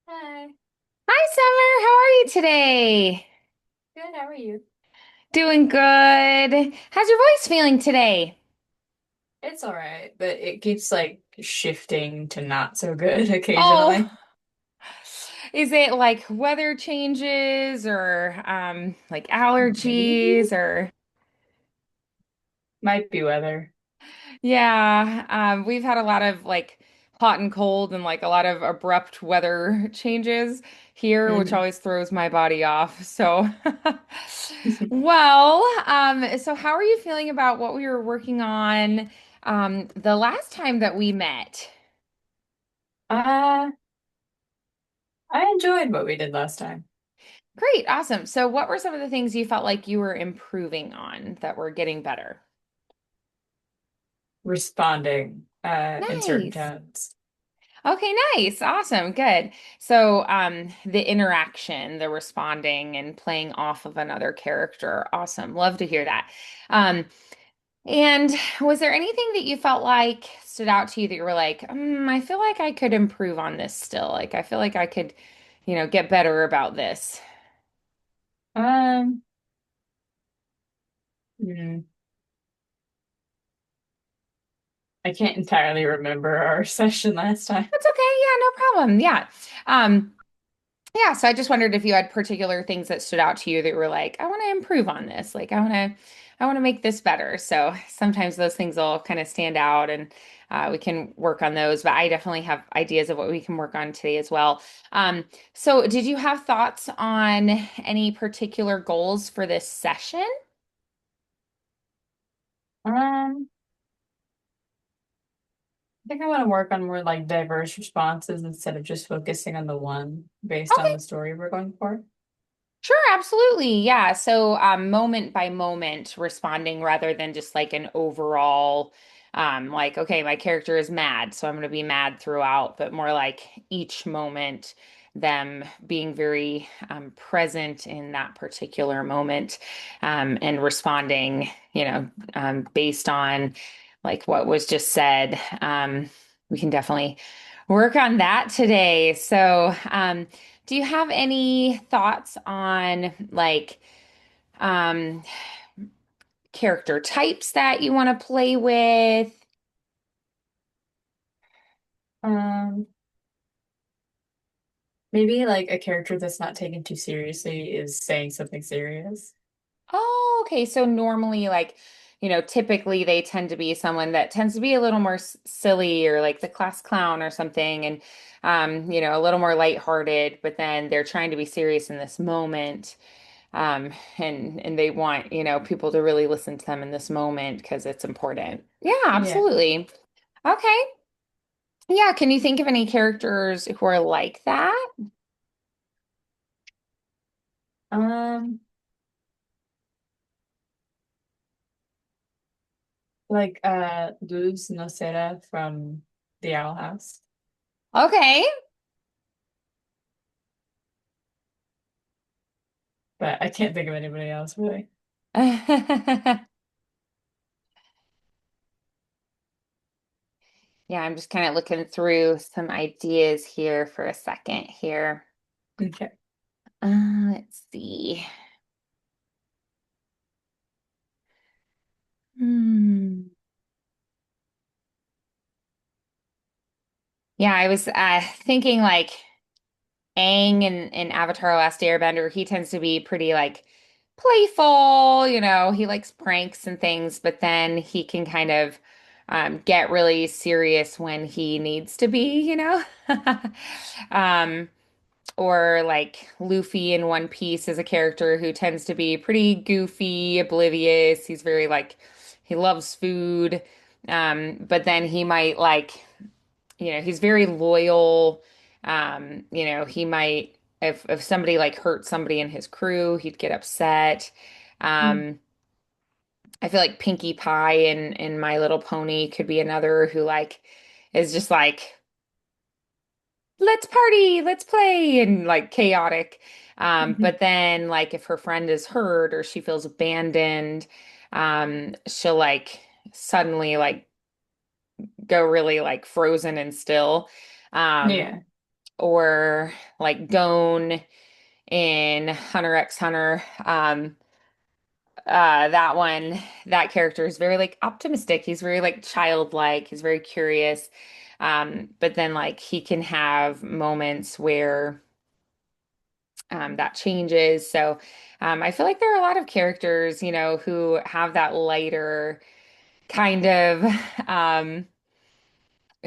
Hi. Hi, Summer. How are you today? Good, how are you? Doing good. How's your voice feeling today? It's all right, but it keeps like shifting to not so good Oh, occasionally. is it like weather changes or like Maybe. allergies or Might be weather. yeah, we've had a lot of like hot and cold and like a lot of abrupt weather changes here, which Hmm. always throws my body off. So, well, so how are you feeling about what we were working on the last time that we met? Uh, I enjoyed what we did last time. Great, awesome. So, what were some of the things you felt like you were improving on that were getting better? Responding in certain Nice. tones. Okay, nice. Awesome. Good. So, the interaction, the responding and playing off of another character. Awesome. Love to hear that. Um, and was there anything that you felt like stood out to you that you were like, I feel like I could improve on this still. Like, I feel like I could, get better about this. Um, hmm, I can't entirely remember our session last time. That's okay. Yeah, no problem. Yeah. Um, Yeah, so I just wondered if you had particular things that stood out to you that were like, I want to improve on this. Like I want to make this better. So sometimes those things will kind of stand out and we can work on those. But I definitely have ideas of what we can work on today as well. So did you have thoughts on any particular goals for this session? Um, I think I want to work on more like diverse responses instead of just focusing on the one based on Okay. the story we're going for. Sure, absolutely. Yeah. So, moment by moment responding rather than just like an overall, like, okay, my character is mad, so I'm going to be mad throughout, but more like each moment, them being very present in that particular moment, and responding, based on like what was just said. We can definitely work on that today. So, do you have any thoughts on like um character types that you want to play with? Um, Maybe like a character that's not taken too seriously is saying something serious. Oh, okay. So normally like, typically they tend to be someone that tends to be a little more silly or like the class clown or something and a little more lighthearted, but then they're trying to be serious in this moment. And they want, people to really listen to them in this moment because it's important. Yeah, Yeah. absolutely. Okay. Yeah, can you think of any characters who are like that? Um, like Luz Nocera from The Owl House. Okay. But I can't think of anybody else really. Yeah, I'm just kind of looking through some ideas here for a second here. Okay. Let's see. Hmm. Yeah, I was thinking like Aang in Avatar: Last Airbender, he tends to be pretty like playful, he likes pranks and things, but then he can kind of get really serious when he needs to be. Um, or like Luffy in One Piece is a character who tends to be pretty goofy, oblivious. He's very like he loves food. But then he might like he's very loyal. He might if somebody like hurt somebody in his crew, he'd get upset. Mm. Um, I feel like Pinkie Pie in My Little Pony could be another who like is just like let's party, let's play, and like chaotic. But then like if her friend is hurt or she feels abandoned, she'll like suddenly like go really like frozen and still. Um, Yeah. or like Gon in Hunter x Hunter. That one, that character is very like optimistic. He's very like childlike. He's very curious. But then like he can have moments where that changes. So I feel like there are a lot of characters, who have that lighter kind of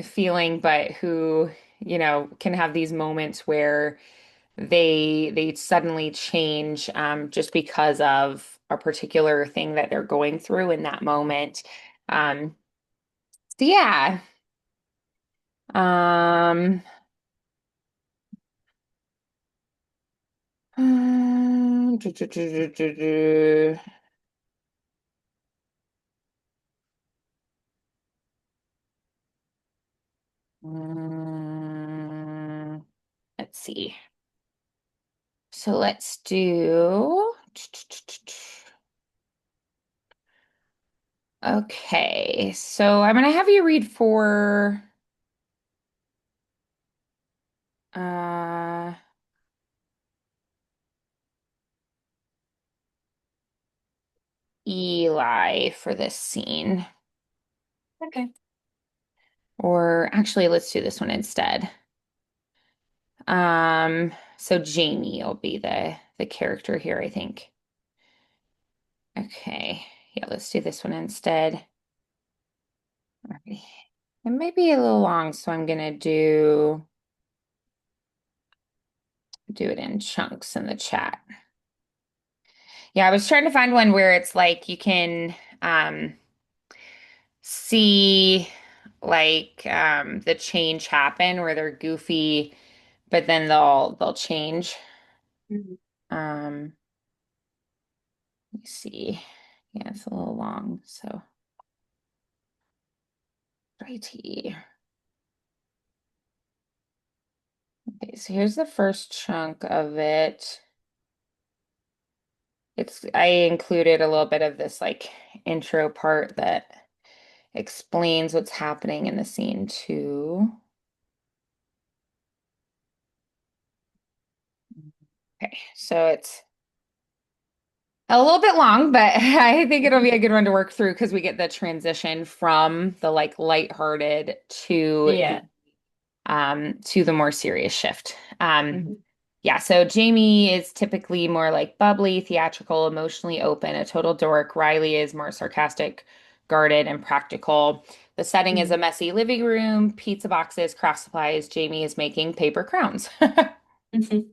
feeling, but who, can have these moments where they suddenly change just because of a particular thing that they're going through in that moment. Um, so yeah. Um, do, do, do, do, do, do. Mm, let's see. So let's do. Okay, so I'm gonna have you read for uh Eli for this scene. Okay. Or actually, let's do this one instead. So Jamie will be the character here, I think. Okay. Yeah, let's do this one instead. Alrighty. It might be a little long, so I'm gonna do it in chunks in the chat. Yeah, I was trying to find one where it's like you can see like the change happen where they're goofy, but then they'll change. Mhm. Um, let me see. Yeah, it's a little long, so righty. Okay, so here's the first chunk of it. I included a little bit of this like intro part that explains what's happening in the scene too. Okay, so it's a little bit long, but I think it'll be a good one to work through because we get the transition from the like lighthearted Yeah. to the more serious shift. Mhm. Yeah, so Jamie is typically more like bubbly, theatrical, emotionally open, a total dork. Riley is more sarcastic, guarded, and practical. The setting is a Mhm. messy living room, pizza boxes, craft supplies. Jamie is making paper crowns. Mhm.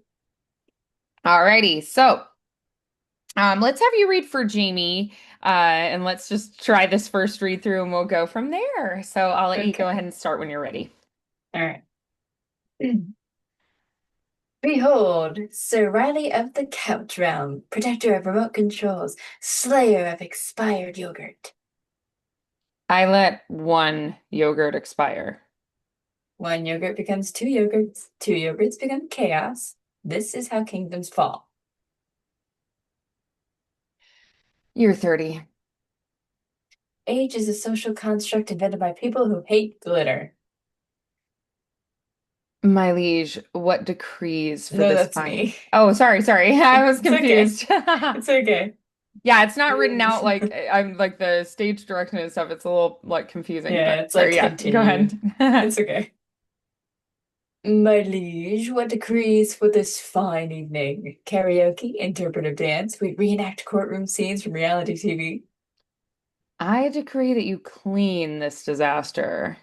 Alrighty, so let's have you read for Jamie, and let's just try this first read through, and we'll go from there. So I'll let you go Okay. ahead and start when you're ready. All right. Behold, Sir Riley of the Couch Realm, protector of remote controls, slayer of expired yogurt. I let one yogurt expire. One yogurt becomes two yogurts become chaos. This is how kingdoms fall. You're 30. Age is a social construct invented by people who hate glitter. My liege, what decrees for No, this that's fine? me. Oh, sorry. I was It's okay. confused. It's okay. Yeah, it's not written out like I'm like the stage direction and stuff. It's a little like confusing, Yeah, but it's like sorry, yeah, go continue. ahead. It's okay. My liege, what decrees for this fine evening? Karaoke, interpretive dance, we reenact courtroom scenes from reality TV. I decree that you clean this disaster.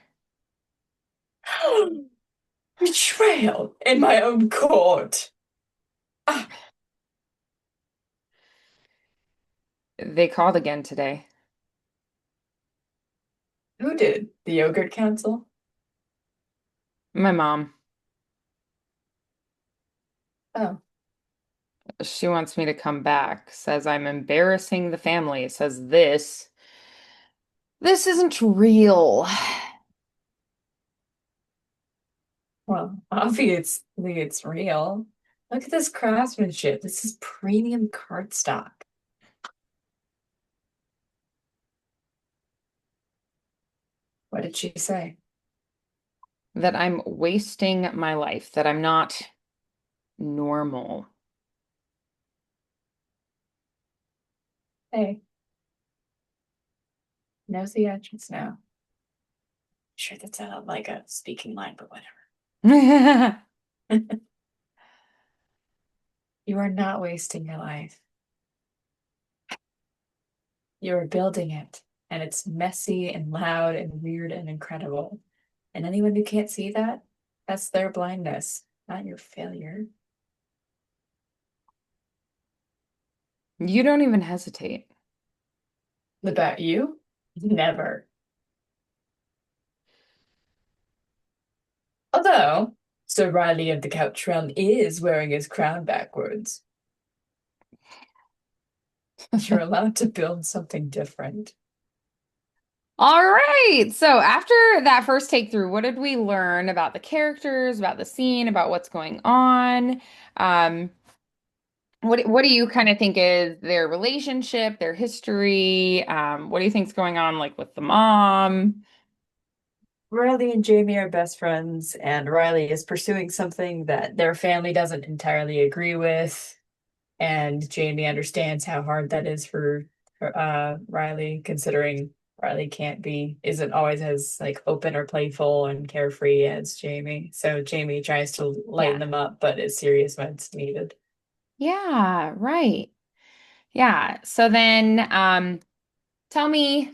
Betrayal in my own court. Ah, They called again today. who did? The Yogurt Council? My mom. Oh, She wants me to come back. Says I'm embarrassing the family. Says this isn't real. well, obviously it's real. Look at this craftsmanship. This is premium cardstock. What did she say? That I'm wasting my life, that I'm not normal. Hey, knows the actions now. Sure, that sounded like a speaking line, but whatever. You are not wasting your life. You are building it, and it's messy and loud and weird and incredible. And anyone who can't see that, that's their blindness, not your failure. You don't even hesitate. About you? Never. Although, Sir Riley of the Couch Realm is wearing his crown backwards. You're allowed to build something different. All right. So after that first take through, what did we learn about the characters, about the scene, about what's going on? Um, what do you kind of think is their relationship, their history? What do you think's going on like with the mom? Riley and Jamie are best friends, and Riley is pursuing something that their family doesn't entirely agree with. And Jamie understands how hard that is for Riley, considering Riley isn't always as like open or playful and carefree as Jamie. So Jamie tries to lighten Yeah. them up, but is serious when it's needed. Yeah, right. Yeah. So then tell me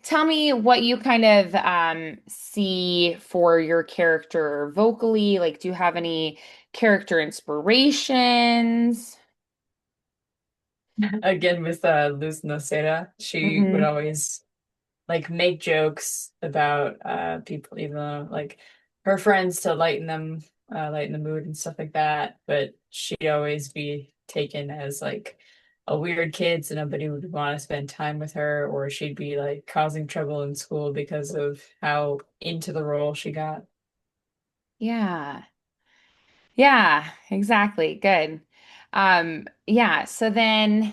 tell me what you kind of see for your character vocally. Like, do you have any character inspirations? Again, with Luz Noceda, she would Hmm. always like make jokes about people, even though like her friends to lighten the mood and stuff like that. But she'd always be taken as like a weird kid, so nobody would want to spend time with her, or she'd be like causing trouble in school because of how into the role she got. Yeah. Yeah, exactly. Good. Yeah, so then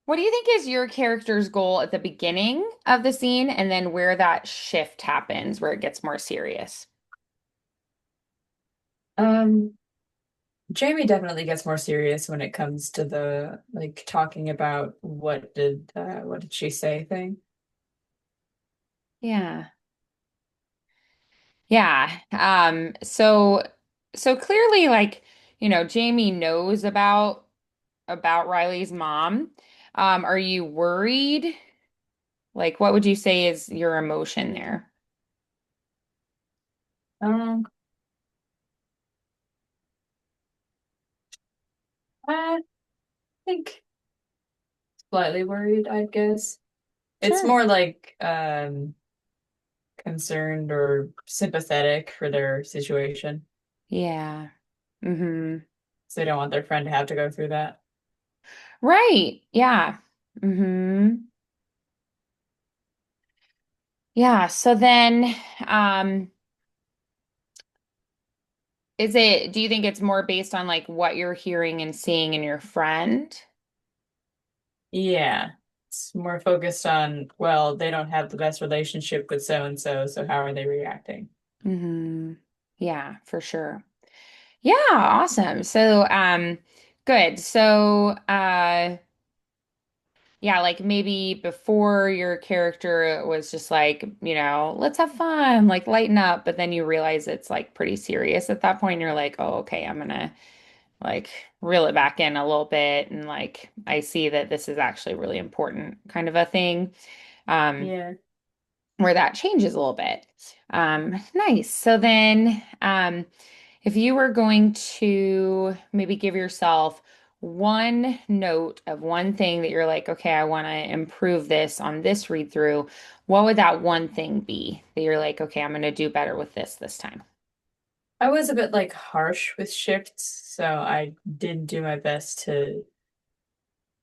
what do you think is your character's goal at the beginning of the scene and then where that shift happens, where it gets more serious? Um, Jamie definitely gets more serious when it comes to the like talking about what did she say thing. Yeah. Yeah. So clearly like, Jamie knows about Riley's mom. Are you worried? Like what would you say is your emotion there? Um, I think slightly worried, I guess. It's Sure. more like concerned or sympathetic for their situation. Yeah. Mm-hmm. So they don't want their friend to have to go through that. Right. Yeah. Mm-hmm. Yeah. So then, um, do you think it's more based on like what you're hearing and seeing in your friend? Yeah. It's more focused on, well, they don't have the best relationship with so and so, so how are they reacting? Mm-hmm. Yeah, for sure. Yeah, awesome. So, good. So, yeah, like maybe before your character was just like, let's have fun, like lighten up, but then you realize it's like pretty serious at that point. You're like, oh, okay, I'm gonna like reel it back in a little bit, and like I see that this is actually really important, kind of a thing. Um, Yeah. where that changes a little bit. Nice. So then, if you were going to maybe give yourself one note of one thing that you're like, okay, I want to improve this on this read through, what would that one thing be that you're like, okay, I'm going to do better with this time? I was a bit like harsh with shifts, so I did do my best to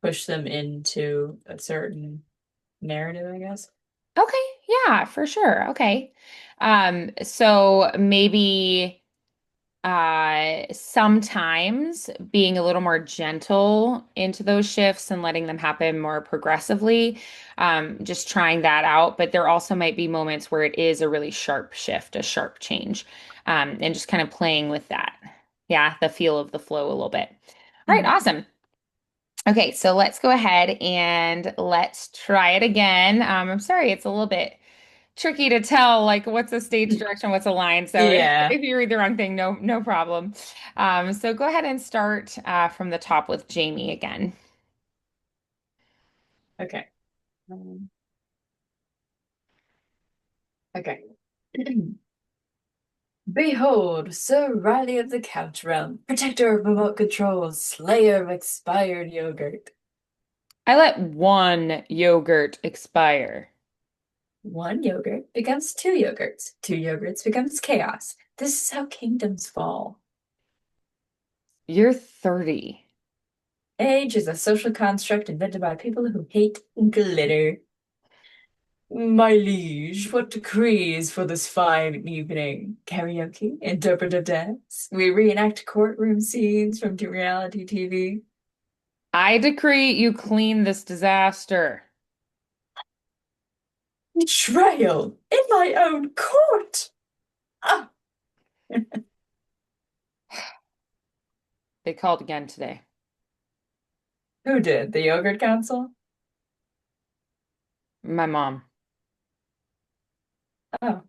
push them into a certain narrative, I guess. Okay, yeah, for sure. Okay. So maybe. Sometimes being a little more gentle into those shifts and letting them happen more progressively, just trying that out. But there also might be moments where it is a really sharp shift, a sharp change, and just kind of playing with that. Yeah, the feel of the flow a little bit. All right, Mhm. awesome. Okay, so let's go ahead and let's try it again. I'm sorry, it's a little bit tricky to tell like what's a stage direction, what's a line. So Yeah. if you read the wrong thing, no problem. So go ahead and start from the top with Jamie again. Okay. Um, okay. Behold, Sir Riley of the Couch Realm, protector of remote controls, slayer of expired yogurt. I let one yogurt expire. One yogurt becomes two yogurts. Two yogurts becomes chaos. This is how kingdoms fall. You're 30. Age is a social construct invented by people who hate glitter. My liege, what decrees for this fine evening? Karaoke, interpretive dance. We reenact courtroom scenes from reality TV. I decree you clean this disaster. Betrayal in my own court. Ah, They called again today. who did? The Yogurt Council? My mom. Oh,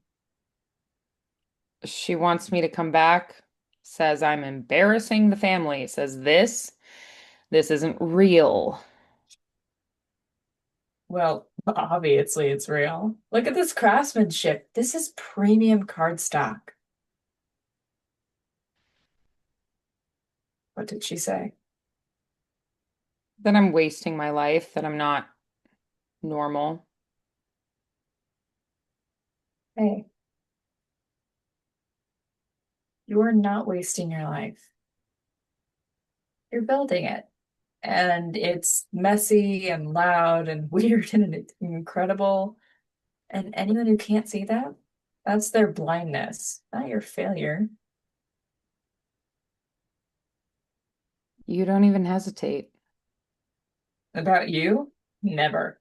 She wants me to come back, says I'm embarrassing the family, says this isn't real. well, obviously it's real. Look at this craftsmanship. This is premium cardstock. What did she say? That I'm wasting my life, that I'm not normal. Hey, you're not wasting your life. You're building it. And it's messy and loud and weird and it's incredible. And anyone who can't see that, that's their blindness, not your failure. You don't even hesitate. About you? Never.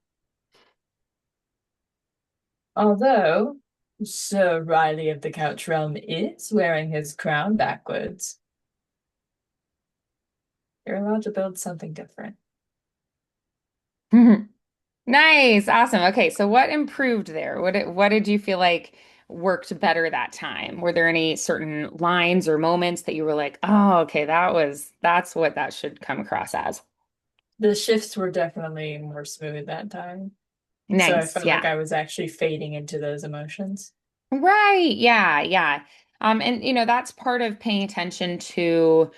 Although Sir Riley of the Couch Realm is wearing his crown backwards, you're allowed to build something different. Nice. Awesome. Okay, so what improved there? What did you feel like worked better that time? Were there any certain lines or moments that you were like, "Oh, okay, that's what that should come across as." The shifts were definitely more smooth that time. So I Nice. felt like Yeah. I was actually fading into those emotions. Right. Yeah, yeah. And that's part of paying attention to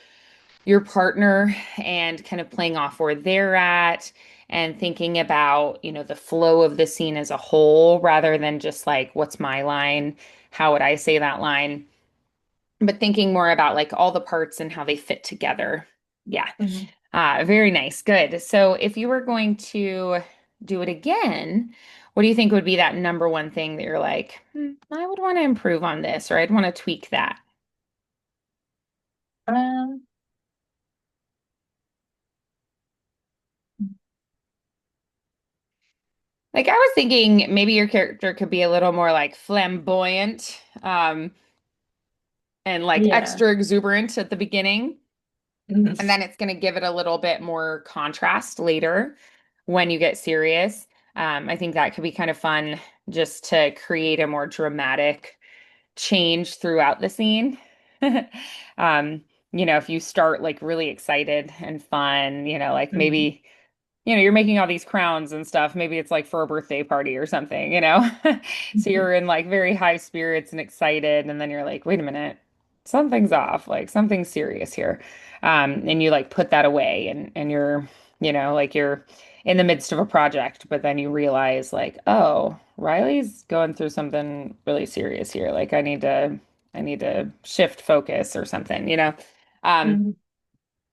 your partner and kind of playing off where they're at and thinking about, the flow of the scene as a whole rather than just like, what's my line? How would I say that line? But thinking more about like all the parts and how they fit together. Yeah. Mhm. Very nice. Good. So if you were going to do it again, what do you think would be that number one thing that you're like, I would want to improve on this, or I'd want to tweak that? Um, Like I was thinking maybe your character could be a little more like flamboyant, and like yeah. extra exuberant at the beginning. Mhm. And then it's going to give it a little bit more contrast later when you get serious. I think that could be kind of fun just to create a more dramatic change throughout the scene. Um, if you start like really excited and fun, like Mhm. maybe you're making all these crowns and stuff. Maybe it's like for a birthday party or something. So you're in like very high spirits and excited, and then you're like, wait a minute, something's off, like something's serious here. And you like put that away and like you're in the midst of a project, but then you realize like, oh, Riley's going through something really serious here. Like I need to shift focus or something. Um, Mhm.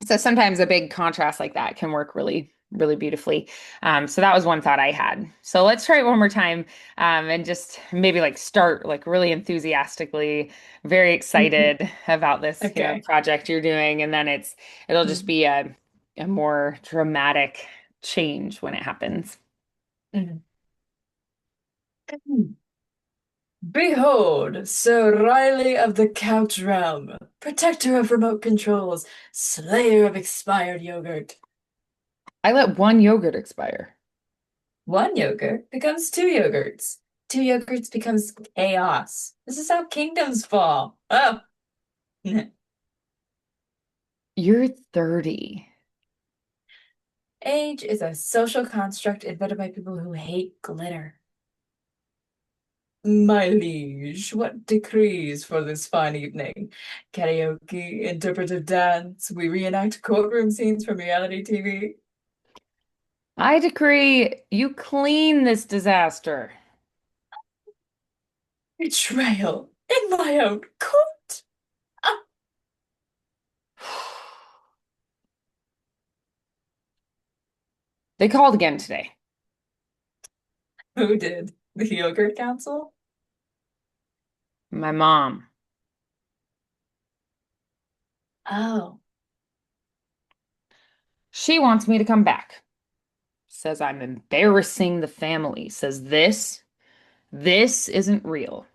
so sometimes a big contrast like that can work really really beautifully. So that was one thought I had. So let's try it one more time, and just maybe like start like really enthusiastically, very excited about this, Okay. project you're doing, and then it'll just be a more dramatic change when it happens. Mhm. Behold, Sir Riley of the Couch Realm, protector of remote controls, slayer of expired yogurt. I let one yogurt expire. One yogurt becomes two yogurts. Two yogurts becomes chaos. This is how kingdoms fall. Oh, You're 30. age is a social construct invented by people who hate glitter. My liege, what decrees for this fine evening? Karaoke, interpretive dance, we reenact courtroom scenes from reality TV. I decree you clean this disaster. Betrayal in my own court. Ah, They called again today. who did? The Yogurt Council? My mom. Oh, She wants me to come back. Says I'm embarrassing the family. Says this isn't real.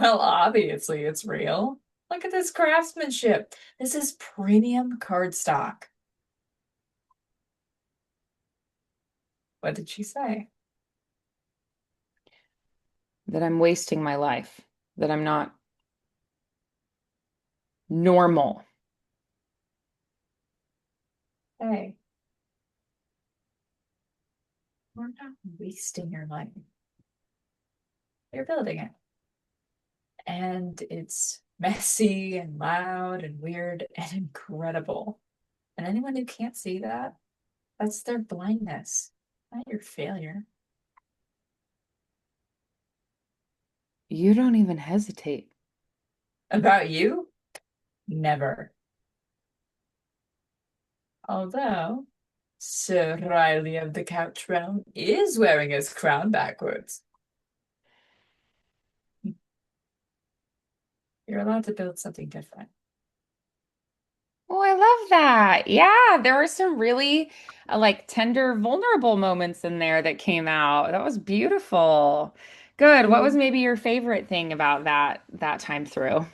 well, obviously it's real. Look at this craftsmanship. This is premium cardstock. What did she say? That I'm wasting my life. That I'm not normal. Hey, we're not wasting your life. You're building it. And it's messy and loud and weird and incredible. And anyone who can't see that, that's their blindness, not your failure. You don't even hesitate. About you? Never. Although, Sir Riley of the Couch Realm is wearing his crown backwards. You're allowed to build something different. Oh, I love that. Yeah, there were some really like tender, vulnerable moments in there that came out. That was beautiful. Good. What was Mhm. maybe your favorite thing about that time through?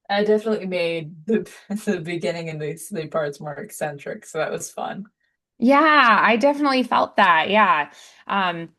I definitely made the beginning and the parts more eccentric, so that was fun. Yeah, I definitely felt that. Yeah. Um,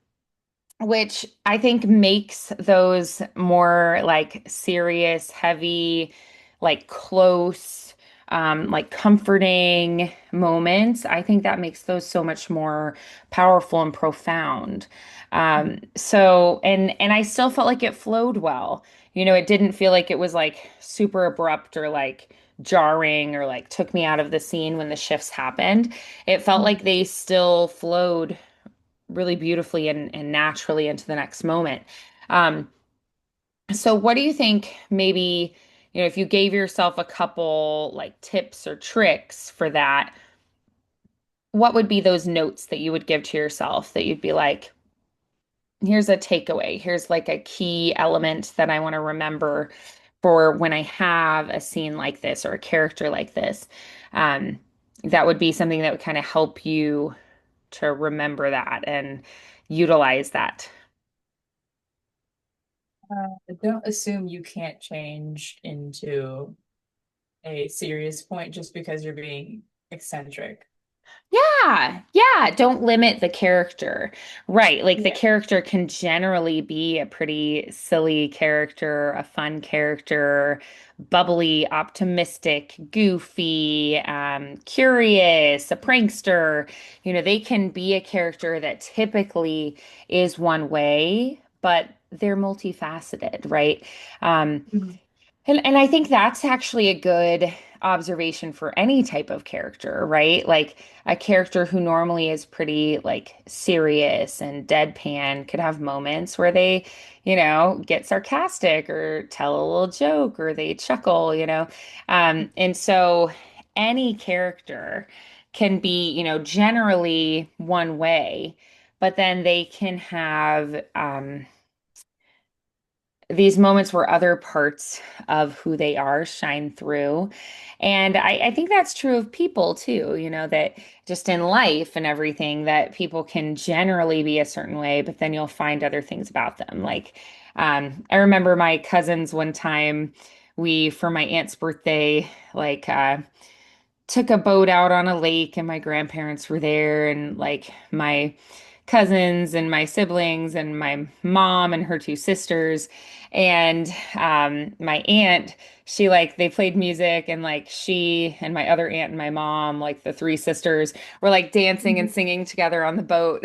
which I think makes those more like serious, heavy, like close, like comforting moments. I think that makes those so much more powerful and profound. And I still felt like it flowed well. It didn't feel like it was like super abrupt or like jarring or like took me out of the scene when the shifts happened. It felt Mhm. like they still flowed really beautifully and naturally into the next moment. Um, so what do you think maybe, if you gave yourself a couple like tips or tricks for that, what would be those notes that you would give to yourself that you'd be like, here's a takeaway, here's like a key element that I want to remember for when I have a scene like this or a character like this. Um, that would be something that would kind of help you to remember that and utilize that. Don't assume you can't change into a serious point just because you're being eccentric. Yeah, yeah. Don't limit the character. Right. Like the Yeah. character can generally be a pretty silly character, a fun character, bubbly, optimistic, goofy, curious, a prankster. They can be a character that typically is one way, but they're multifaceted, right? Um, Mhm. and I think that's actually a good observation for any type of character, right? Like a character who normally is pretty like serious and deadpan could have moments where they, get sarcastic or tell a little joke or they chuckle. And so any character can be, generally one way, but then they can have these moments where other parts of who they are shine through. And I think that's true of people too, that just in life and everything, that people can generally be a certain way, but then you'll find other things about them. Like, I remember my cousins one time, for my aunt's birthday, like, took a boat out on a lake and my grandparents were there and like my cousins and my siblings and my mom and her two sisters and my aunt, she like they played music and like she and my other aunt and my mom, like the three sisters, were like dancing and Mhm. singing together on the boat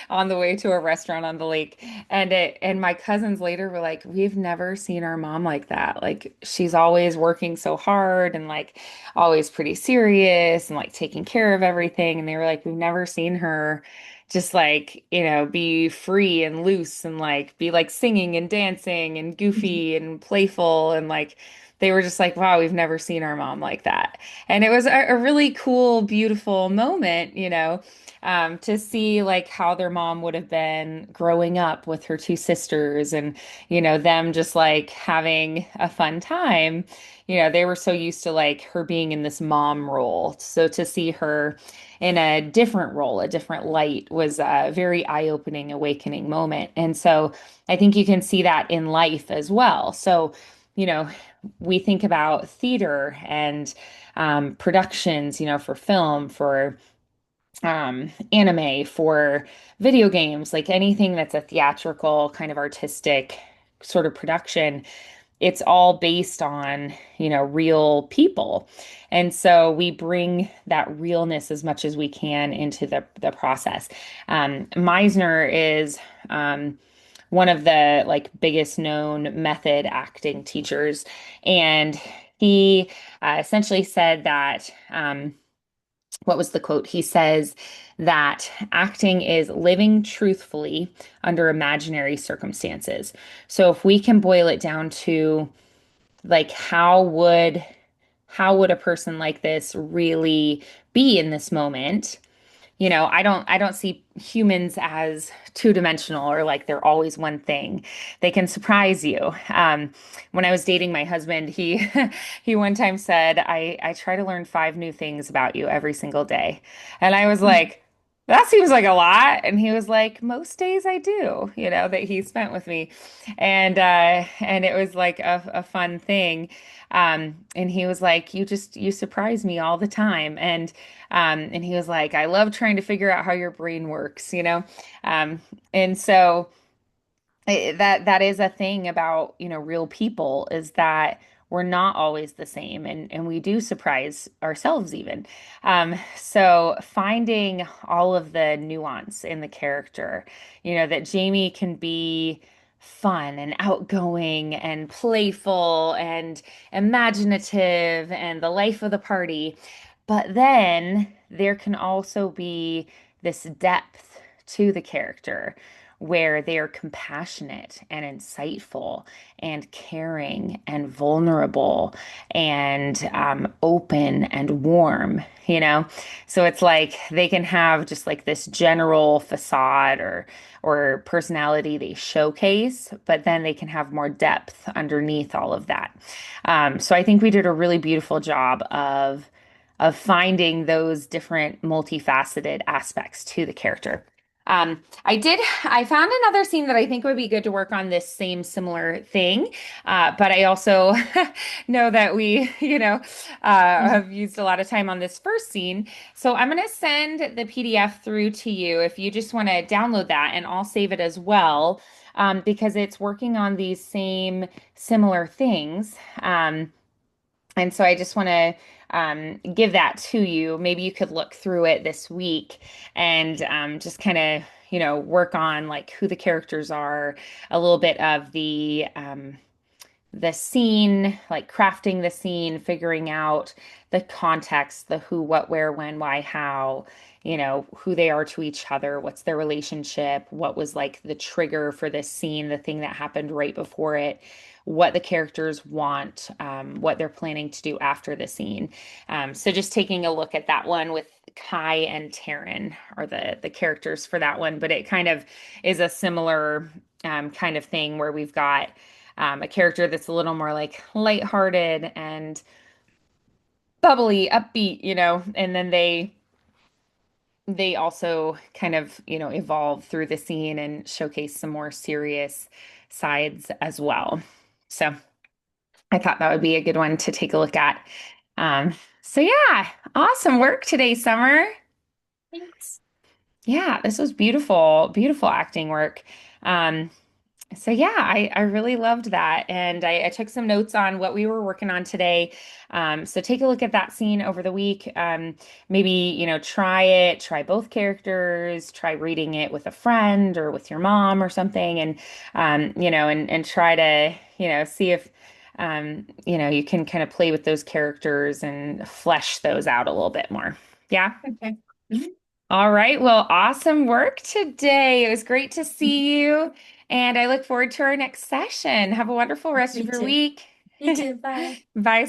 on the way to a restaurant on the lake. And my cousins later were like, we've never seen our mom like that. Like she's always working so hard and like always pretty serious and like taking care of everything. And they were like, we've never seen her just like, be free and loose and like be like singing and dancing and goofy and playful. And like, they were just like, wow, we've never seen our mom like that. And it was a really cool, beautiful moment, to see like how their mom would have been growing up with her two sisters and, them just like having a fun time. They were so used to like her being in this mom role. So to see her in a different role, a different light was a very eye-opening, awakening moment. And so I think you can see that in life as well. So, you know, we think about theater and productions, for film, for anime, for video games, like anything that's a theatrical kind of artistic sort of production, it's all based on, real people. And so we bring that realness as much as we can into the process. Meisner is one of the like biggest known method acting teachers, and he essentially said that what was the quote? He says that acting is living truthfully under imaginary circumstances. So if we can boil it down to like how would a person like this really be in this moment? I don't see humans as two-dimensional or like they're always one thing. They can surprise you. When I was dating my husband, he he one time said, I try to learn 5 new things about you every single day. And I was like, that seems like a lot. And he was like, most days I do, that he spent with me. And it was like a fun thing. And he was like, you surprise me all the time. And he was like, I love trying to figure out how your brain works. Um, and so that is a thing about, real people is that we're not always the same and we do surprise ourselves even. So finding all of the nuance in the character, that Jamie can be fun and outgoing and playful and imaginative and the life of the party. But then there can also be this depth to the character where they are compassionate and insightful and caring and vulnerable and open and warm, So it's like they can have just like this general facade or personality they showcase, but then they can have more depth underneath all of that. So I think we did a really beautiful job of finding those different multifaceted aspects to the character. I found another scene that I think would be good to work on this same similar thing. But I also know that we, have used a lot of time on this first scene. So I'm going to send the PDF through to you if you just want to download that, and I'll save it as well, because it's working on these same similar things. And so I just want to give that to you. Maybe you could look through it this week and just kind of, work on like who the characters are, a little bit of the the scene, like crafting the scene, figuring out the context, the who, what, where, when, why, how, who they are to each other, what's their relationship, what was like the trigger for this scene, the thing that happened right before it, what the characters want, what they're planning to do after the scene. So just taking a look at that one with Kai and Taryn are the characters for that one, but it kind of is a similar kind of thing where we've got a character that's a little more like lighthearted and bubbly, upbeat, and then they also kind of, evolve through the scene and showcase some more serious sides as well. So I thought that would be a good one to take a look at. So yeah, awesome work today, Summer. Thanks. Yeah, this was beautiful, beautiful acting work. Um, So yeah, I really loved that. And I took some notes on what we were working on today. So take a look at that scene over the week. Maybe, try it, try both characters, try reading it with a friend or with your mom or something, and and try to, see if you can kind of play with those characters and flesh those out a little bit more. Yeah. Okay. Mhm. All right. Well, awesome work today. It was great to see you. And I look forward to our next session. Have a wonderful rest of Me your too. week. You too. Bye. Bye,